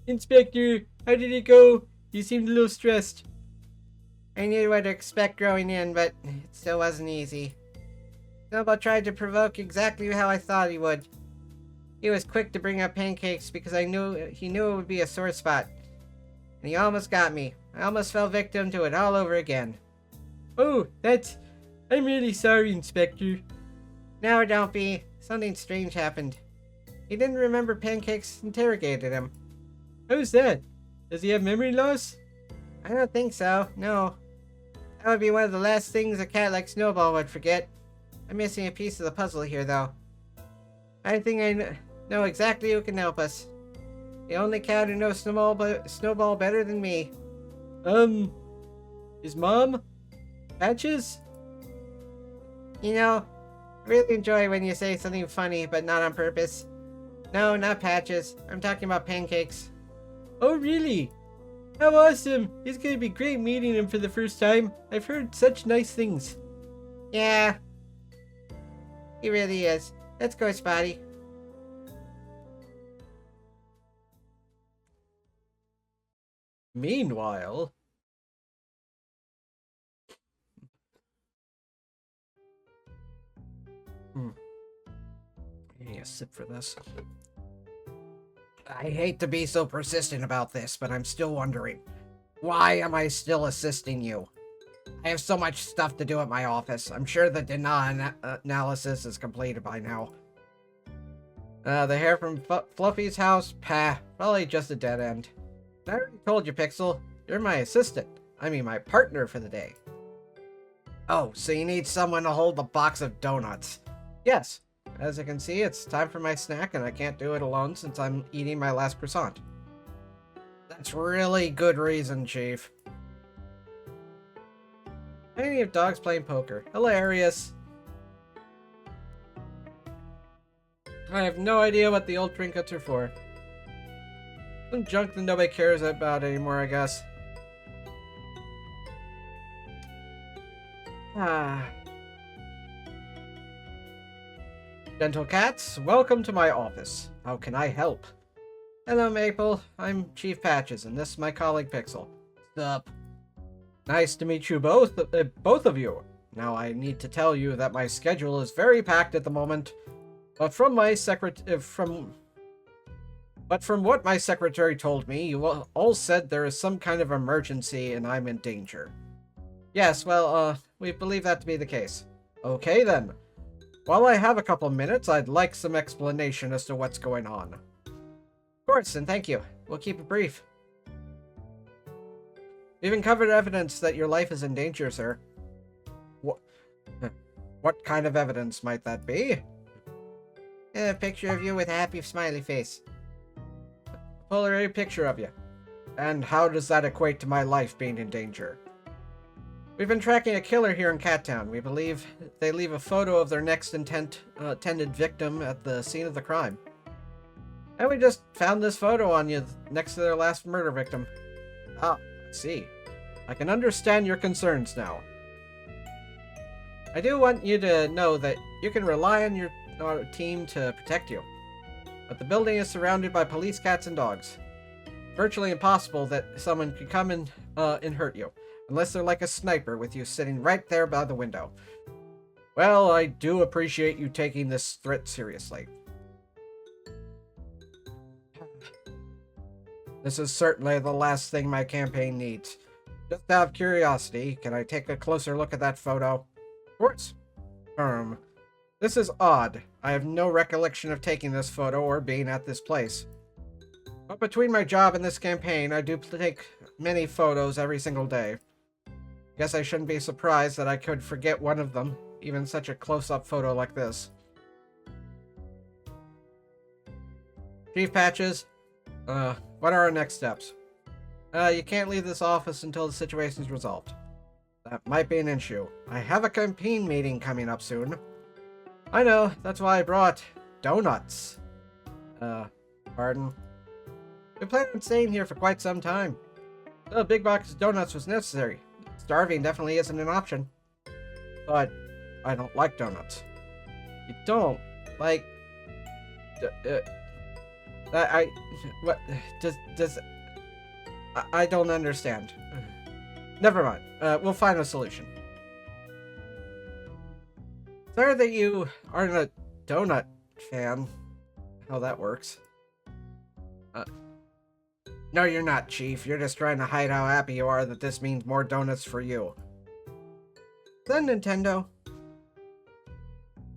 Inspector, how did it go? You seemed a little stressed. I knew what to expect going in, but it still wasn't easy. Snowball tried to provoke exactly how I thought he would. He was quick to bring up pancakes because he knew it would be a sore spot. And he almost got me. I almost fell victim to it all over again. Oh, I'm really sorry, Inspector. No, don't be. Something strange happened. He didn't remember pancakes interrogated him. How's that? Does he have memory loss? I don't think so, no. That would be one of the last things a cat like Snowball would forget. I'm missing a piece of the puzzle here, though. I think I know exactly who can help us. The only cat who knows Snowball better than me. His mom? Patches? You know, I really enjoy when you say something funny, but not on purpose. No, not Patches. I'm talking about pancakes. Oh, really? How awesome! It's gonna be great meeting him for the first time. I've heard such nice things. Yeah. He really is. Let's go, Spotty. Meanwhile... I need a sip for this. I hate to be so persistent about this, but I'm still wondering. Why am I still assisting you? I have so much stuff to do at my office. I'm sure the DNA analysis is completed by now. The hair from Fluffy's house? Probably just a dead end. I already told you, Pixel. You're my assistant. I mean my partner for the day. Oh, so you need someone to hold the box of donuts. Yes. As you can see, it's time for my snack, and I can't do it alone since I'm eating my last croissant. That's really good reason, Chief. Plenty of dogs playing poker. Hilarious. I have no idea what the old trinkets are for. Some junk that nobody cares about anymore, I guess. Gentle cats, welcome to my office. How can I help? Hello, Maple. I'm Chief Patches, and this is my colleague Pixel. Sup? Nice to meet you both of you. Now, I need to tell you that my schedule is very packed at the moment, but from what my secretary told me, you all said there is some kind of emergency and I'm in danger. Yes, well, we believe that to be the case. Okay, then. While I have a couple of minutes, I'd like some explanation as to what's going on. Of course, and thank you. We'll keep it brief. We've uncovered evidence that your life is in danger, sir. What kind of evidence might that be? A picture of you with a happy smiley face. A Polaroid picture of you. And how does that equate to my life being in danger? We've been tracking a killer here in Cattown. We believe they leave a photo of their next intended victim at the scene of the crime. And we just found this photo on you next to their last murder victim. Ah, I see. I can understand your concerns now. I do want you to know that you can rely on our team to protect you. But the building is surrounded by police cats and dogs. Virtually impossible that someone could come and hurt you. Unless they're like a sniper with you sitting right there by the window. Well, I do appreciate you taking this threat seriously. This is certainly the last thing my campaign needs. Just out of curiosity, can I take a closer look at that photo? Of course. This is odd. I have no recollection of taking this photo or being at this place. But between my job and this campaign, I do take many photos every single day. Guess I shouldn't be surprised that I could forget one of them, even such a close-up photo like this. Chief Patches, what are our next steps? You can't leave this office until the situation's resolved. That might be an issue. I have a campaign meeting coming up soon. I know, that's why I brought donuts. Pardon? We planned on staying here for quite some time. So a big box of donuts was necessary. Starving definitely isn't an option. But I don't like donuts. You don't like... What? I don't understand. Never mind. We'll find a solution. Sorry that you aren't a donut fan. How that works. No, you're not, Chief. You're just trying to hide how happy you are that this means more donuts for you. Then Nintendo.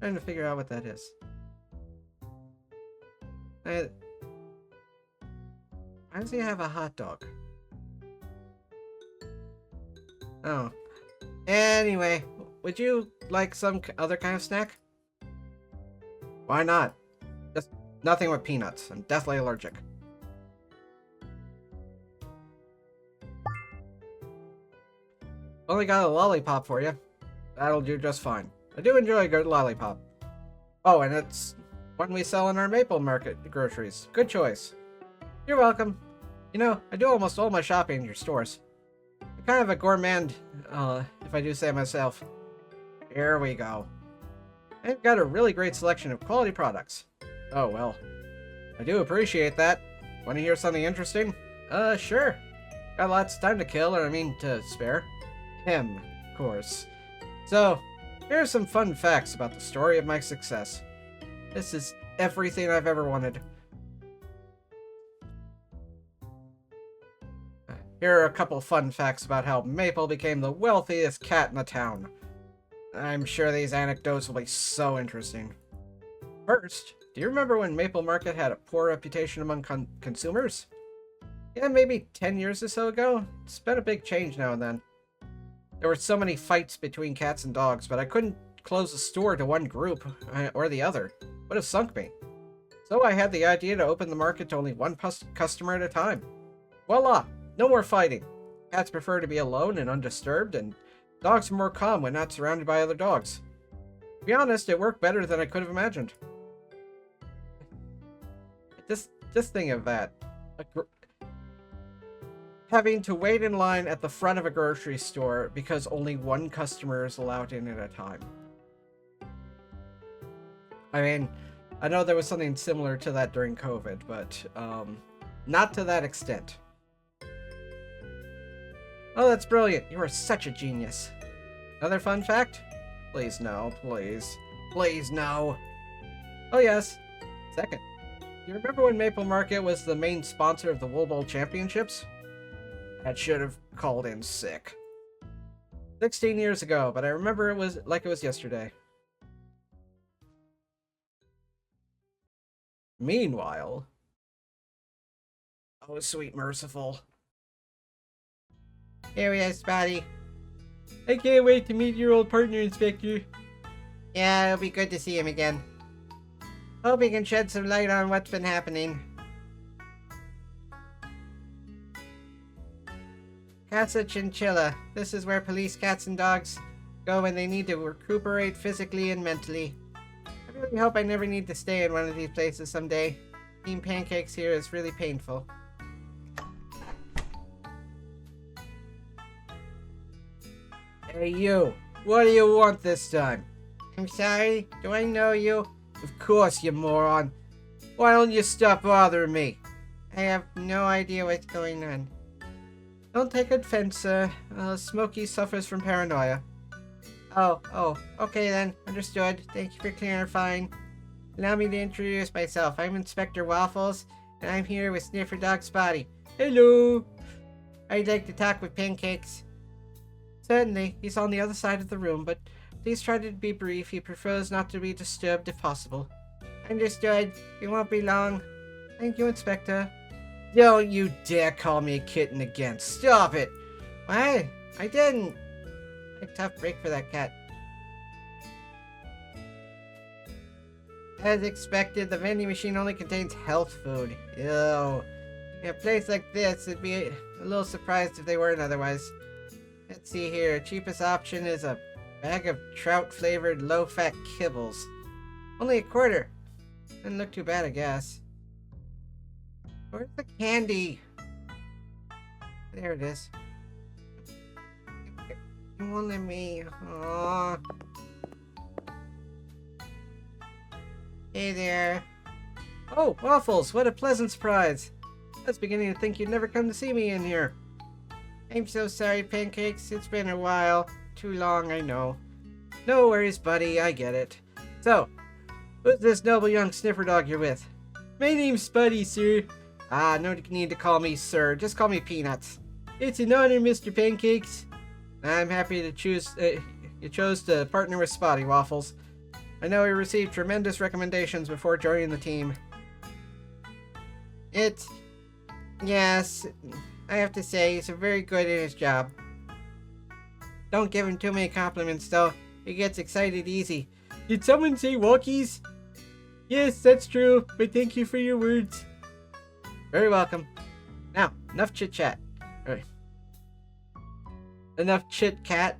Trying to figure out what that is. Why does he have a hot dog? Oh. Anyway, would you like some other kind of snack? Why not? Just nothing with peanuts. I'm deathly allergic. Only got a lollipop for you. That'll do just fine. I do enjoy a good lollipop. Oh, and it's one we sell in our Maple Market groceries. Good choice. You're welcome. You know, I do almost all my shopping in your stores. I'm kind of a gourmand, if I do say myself. Here we go. I've got a really great selection of quality products. Oh, well. I do appreciate that. Want to hear something interesting? Sure. Got lots of time to kill, or I mean to spare. Of course. So, here are some fun facts about the story of my success. This is everything I've ever wanted. Here are a couple fun facts about how Maple became the wealthiest cat in the town. I'm sure these anecdotes will be so interesting. First, do you remember when Maple Market had a poor reputation among consumers? Yeah, maybe 10 years or so ago. It's been a big change now and then. There were so many fights between cats and dogs, but I couldn't close the store to one group or the other. Would have sunk me. So I had the idea to open the market to only one customer at a time. Voila! No more fighting. Cats prefer to be alone and undisturbed, and dogs are more calm when not surrounded by other dogs. To be honest, it worked better than I could have imagined. Just think of that. Having to wait in line at the front of a grocery store because only one customer is allowed in at a time. I mean, I know there was something similar to that during COVID, but not to that extent. Oh, that's brilliant. You are such a genius. Another fun fact? Please no, please. Please no. Oh yes. Second. Do you remember when Maple Market was the main sponsor of the Wool Bowl Championships? I should have called in sick. 16 years ago, but I remember it was like it was yesterday. Meanwhile... Oh, sweet merciful. Here we are, Spotty. I can't wait to meet your old partner, Inspector. Yeah, it'll be good to see him again. Hope he can shed some light on what's been happening. Casa Chinchilla. This is where police cats and dogs go when they need to recuperate physically and mentally. I really hope I never need to stay in one of these places someday. Eating pancakes here is really painful. Hey you, what do you want this time? I'm sorry, do I know you? Of course, you moron. Why don't you stop bothering me? I have no idea what's going on. Don't take offense, sir. Smokey suffers from paranoia. Oh, okay then. Understood. Thank you for clarifying. Allow me to introduce myself. I'm Inspector Waffles, and I'm here with Sniffer Dog Spotty. Hello! I'd like to talk with Pancakes. Certainly. He's on the other side of the room, but please try to be brief. He prefers not to be disturbed if possible. Understood. It won't be long. Thank you, Inspector. Don't you dare call me a kitten again. Stop it! What? I didn't. A tough break for that cat. As expected, the vending machine only contains health food. Ew. In a place like this, it'd be a little surprised if they weren't otherwise. Let's see here. Cheapest option is a bag of trout-flavored low-fat kibbles. Only a quarter. Doesn't look too bad, I guess. Where's the candy? There it is. It won't let me. Aww. Hey there. Oh, Waffles, what a pleasant surprise. I was beginning to think you'd never come to see me in here. I'm so sorry, Pancakes. It's been a while. Too long, I know. No worries, buddy, I get it. So, who's this noble young sniffer dog you're with? My name's Spuddy, sir. Ah, no need to call me sir, just call me Peanuts. It's an honor, Mr. Pancakes. I'm happy to choose, you chose to partner with Spotty Waffles. I know he received tremendous recommendations before joining the team. Yes, I have to say, he's very good at his job. Don't give him too many compliments, though. He gets excited easy. Did someone say walkies? Yes, that's true, but thank you for your words. Very welcome. Now, enough chit-chat. Right. Enough chit-cat.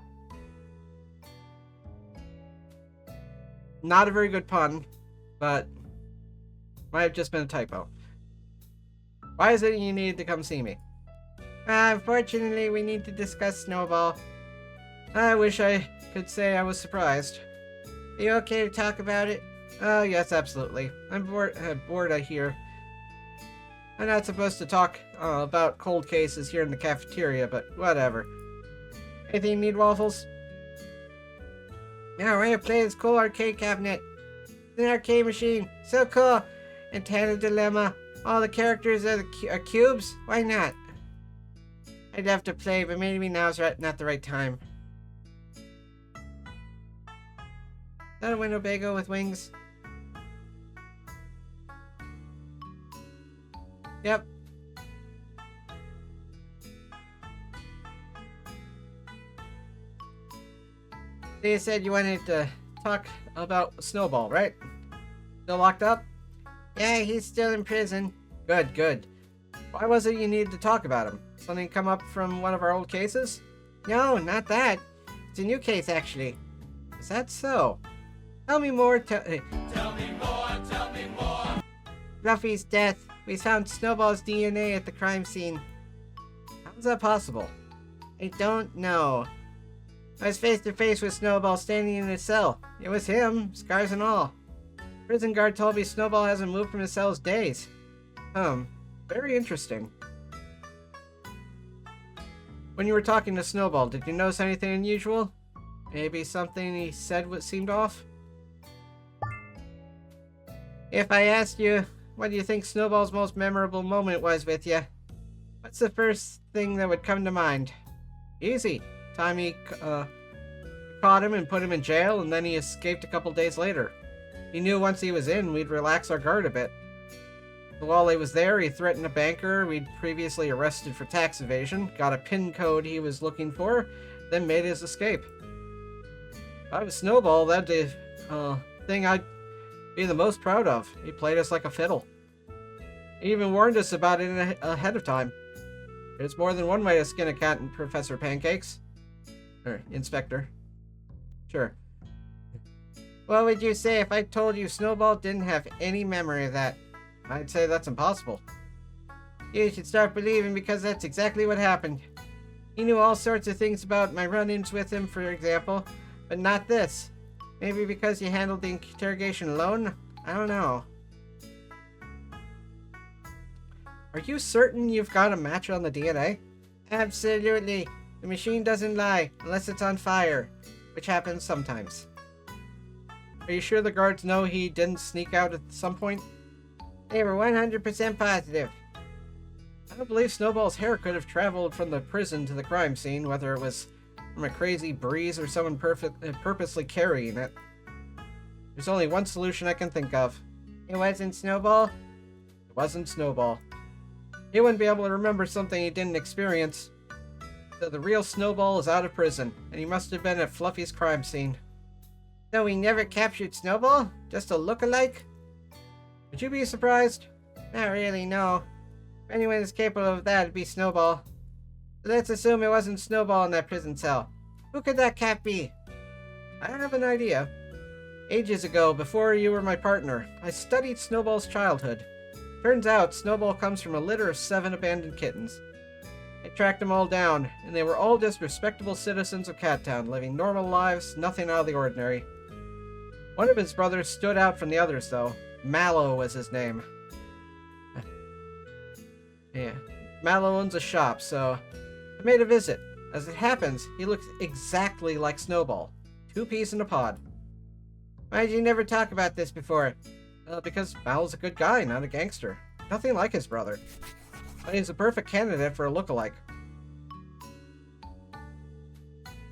Not a very good pun, but might have just been a typo. Why is it you need to come see me? Unfortunately, we need to discuss Snowball. I wish I could say I was surprised. Are you okay to talk about it? Oh, yes, absolutely. I'm bored, I hear. I'm not supposed to talk about cold cases here in the cafeteria, but whatever. Anything you need, Waffles? Yeah, we're gonna play this cool arcade cabinet. It's an arcade machine. So cool. Antenna dilemma. All the characters are cubes? Why not? I'd have to play, but maybe now's not the right time. Is that a Winnebago with wings? Yep. You said you wanted to talk about Snowball, right? Still locked up? Yeah, he's still in prison. Good, good. Why was it you needed to talk about him? Something come up from one of our old cases? No, not that. It's a new case, actually. Is that so? Tell me more. Tell me more, tell me more. Fluffy's death. We found Snowball's DNA at the crime scene. How's that possible? I don't know. I was face to face with Snowball standing in his cell. It was him, scars and all. Prison guard told me Snowball hasn't moved from his cell's days. Very interesting. When you were talking to Snowball, did you notice anything unusual? Maybe something he said what seemed off? If I asked you, what do you think Snowball's most memorable moment was with you? What's the first thing that would come to mind? Easy. Time he caught him and put him in jail, and then he escaped a couple days later. He knew once he was in, we'd relax our guard a bit. So while he was there, he threatened a banker we'd previously arrested for tax evasion, got a PIN code he was looking for, then made his escape. If I was Snowball, that'd be thing I'd be the most proud of. He played us like a fiddle. He even warned us about it ahead of time. There's more than one way to skin a cat in Professor Pancakes. Or Inspector. Sure. What would you say if I told you Snowball didn't have any memory of that? I'd say that's impossible. You should start believing, because that's exactly what happened. He knew all sorts of things about my run-ins with him, for example, but not this. Maybe because you handled the interrogation alone? I don't know. Are you certain you've got a match on the DNA? Absolutely. The machine doesn't lie, unless it's on fire, which happens sometimes. Are you sure the guards know he didn't sneak out at some point? They were 100% positive. I don't believe Snowball's hair could have traveled from the prison to the crime scene, whether it was from a crazy breeze or someone purposely carrying it. There's only one solution I can think of. It wasn't Snowball? It wasn't Snowball. He wouldn't be able to remember something he didn't experience. So the real Snowball is out of prison, and he must have been at Fluffy's crime scene. So we never captured Snowball? Just a look-alike? Would you be surprised? Not really, no. If anyone is capable of that, it'd be Snowball. So let's assume it wasn't Snowball in that prison cell. Who could that cat be? I have an idea. Ages ago, before you were my partner, I studied Snowball's childhood. Turns out, Snowball comes from a litter of 7 abandoned kittens. I tracked them all down, and they were all just respectable citizens of Cattown, living normal lives, nothing out of the ordinary. One of his brothers stood out from the others, though. Mallow was his name. Yeah, Mallow owns a shop, so I made a visit. As it happens, he looks exactly like Snowball. 2 peas in a pod. Why did you never talk about this before? Because Mallow's a good guy, not a gangster. Nothing like his brother. But he's a perfect candidate for a look-alike.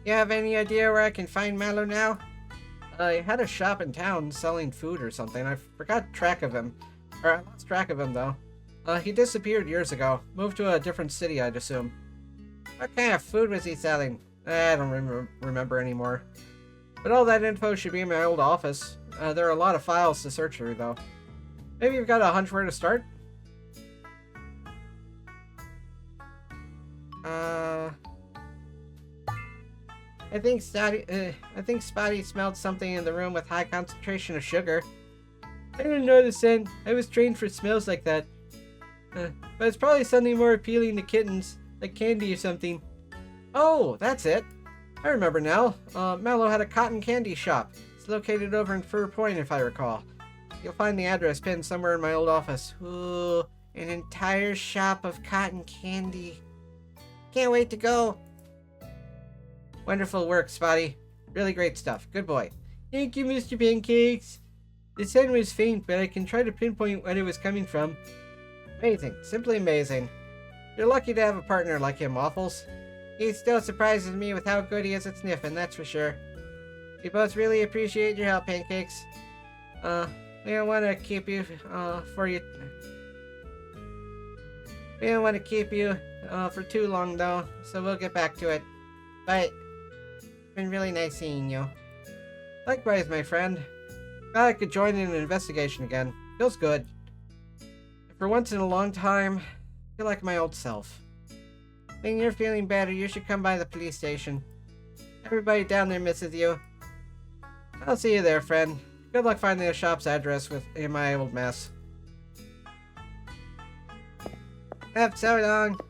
You have any idea where I can find Mallow now? I had a shop in town selling food or something. I forgot track of him. Or I lost track of him, though. He disappeared years ago. Moved to a different city, I'd assume. What kind of food was he selling? I don't remember anymore. But all that info should be in my old office. There are a lot of files to search through, though. Maybe you've got a hunch where to start? I think Spotty smelled something in the room with high concentration of sugar. I didn't notice then. I was trained for smells like that. But it's probably something more appealing to kittens, like candy or something. Oh, that's it. I remember now. Mallow had a cotton candy shop. It's located over in Fur Point, if I recall. You'll find the address pinned somewhere in my old office. Ooh, an entire shop of cotton candy. Can't wait to go. Wonderful work, Spotty. Really great stuff. Good boy. Thank you, Mr. Pancakes. The scent was faint, but I can try to pinpoint where it was coming from. Amazing. Simply amazing. You're lucky to have a partner like him, Waffles. He still surprises me with how good he is at sniffing, that's for sure. We both really appreciate your help, Pancakes. We don't want to keep you, We don't want to keep you, for too long, though, so we'll get back to it. But it's been really nice seeing you. Likewise, my friend. Glad I could join in an investigation again. Feels good. For once in a long time, I feel like my old self. When you're feeling better, you should come by the police station. Everybody down there misses you. I'll see you there, friend. Good luck finding the shop's address in my old mess. Left so long.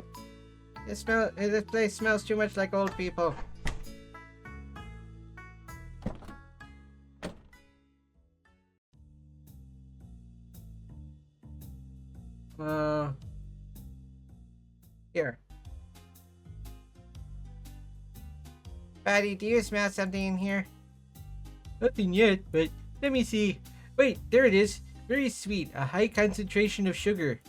This place smells too much like old people. Here. Buddy, do you smell something in here? Nothing yet, but let me see. Wait, there it is. Very sweet. A high concentration of sugar.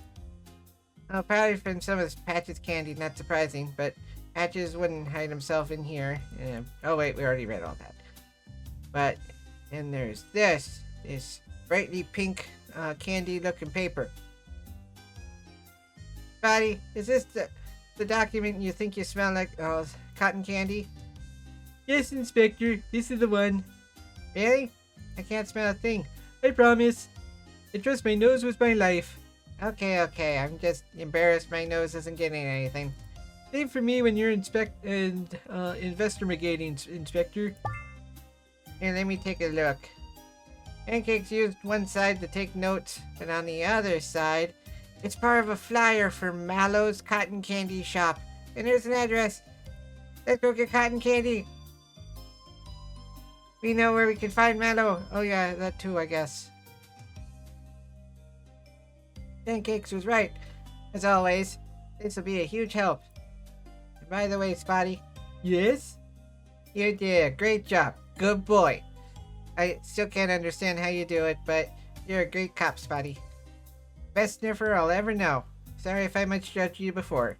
Oh, probably from some of Patch's candy, not surprising, but Patches wouldn't hide himself in here. Oh wait, we already read all that. But, and there's this brightly pink candy looking paper. Buddy, is this the document you think you smell like cotton candy? Yes, Inspector, this is the one. Really? I can't smell a thing. I promise. I trust my nose with my life. Okay, I'm just embarrassed my nose isn't getting anything. Same for me when you're investigating, Inspector. Here, let me take a look. Pancakes used one side to take notes, but on the other side, it's part of a flyer for Mallow's Cotton Candy Shop. And there's an address. Let's go get cotton candy. We know where we can find Mallow. Oh yeah, that too, I guess. Pancakes was right. As always, this will be a huge help. And by the way, Spotty. Yes? You did a great job. Good boy. I still can't understand how you do it, but you're a great cop, Spotty. Best sniffer I'll ever know. Sorry if I misjudged you before.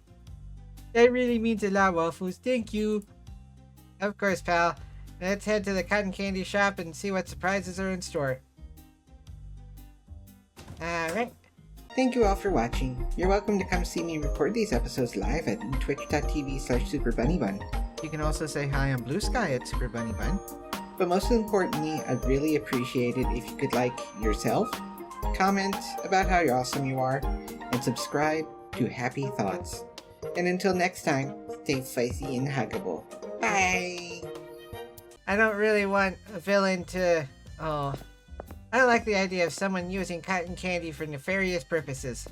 That really means a lot, Waffles. Thank you. Of course, pal. Let's head to the cotton candy shop and see what surprises are in store. Alright. Thank you all for watching. You're welcome to come see me record these episodes live at twitch.tv/SuperBunnyBun. You can also say hi on Blue Sky at SuperBunnyBun. But most importantly, I'd really appreciate it if you could like yourself, comment about how awesome you are, and subscribe to Happy Thoughts. And until next time, stay fuzzy and huggable. Bye! I don't really want a villain to Oh, I don't like the idea of someone using cotton candy for nefarious purposes.